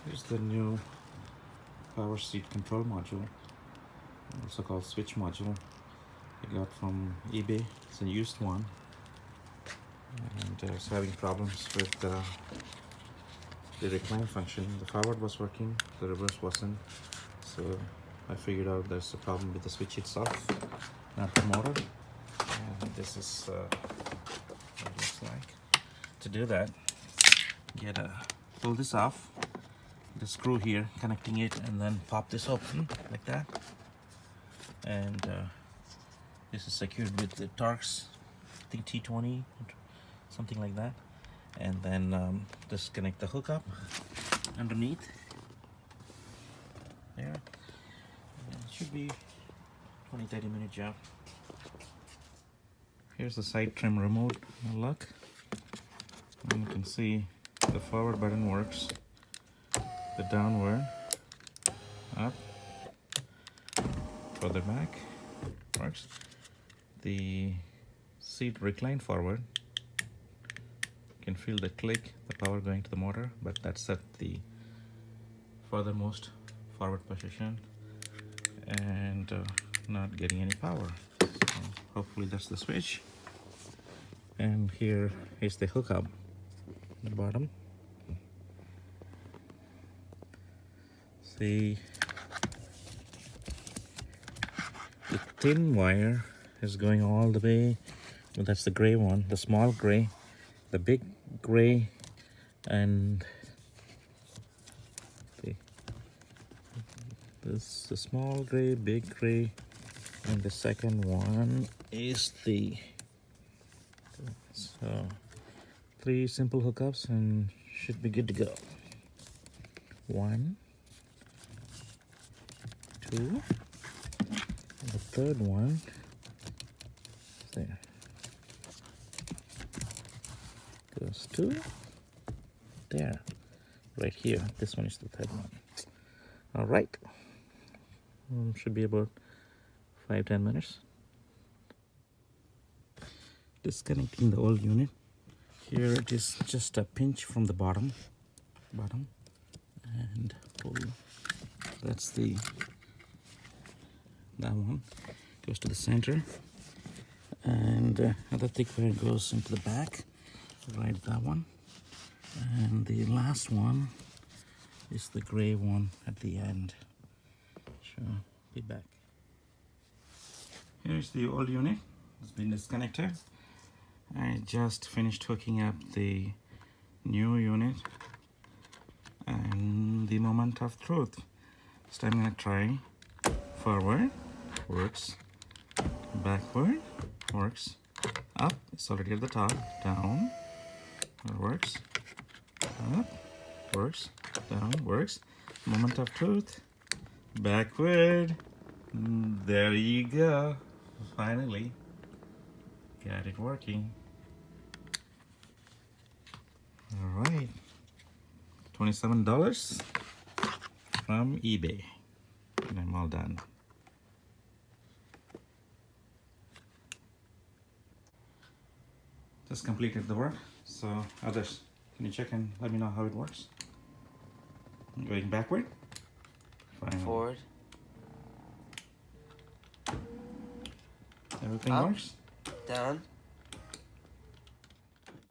Here's the new power seat control module, also called switch module. I got from eBay. It's a used one, and I was having problems with the recline function. The forward was working, the reverse wasn't. So I figured out there's a problem with the switch itself, not the motor. And this is what it looks like. To do that, pull this off, the screw here connecting it, and then pop this open like that. And this is secured with the Torx, I think T20, something like that. And then disconnect the hookup underneath there. And it should be 20-30 minute job. Here's the side trim remote lock, and you can see the forward button works, the downward, up, further back works, the seat recline forward. You can feel the click, the power going to the motor, but that's at the furthermost forward position and not getting any power. So hopefully that's the switch. And here is the hookup at the bottom. See, the thin wire is going all the way. Well, that's the gray one, the small gray, the big gray, and this the small gray, big gray, and the second one is the. So 3 simple hookups and should be good to go. 1, 2, and the third one is there. Goes 2 there, right here. This one is the third one. All right, should be about 5-10 minutes. Disconnecting the old unit. Here it is just a pinch from the bottom, and pull. That's that one goes to the center, and other thick wire goes into the back, right, that one. And the last one is the gray one at the end. So be back. Here's the old unit. It's been disconnected. I just finished hooking up the new unit and the moment of truth. This time I'm going to try forward, works, backward, works, up, it's already at the top, down, works, up, works, down, works, moment of truth, backward, there you go, finally. Got it working. All right, $27 from eBay, and I'm all done. Just completed the work. So others, can you check and let me know how it works? Going backward, finally. Forward, everything up, works. down,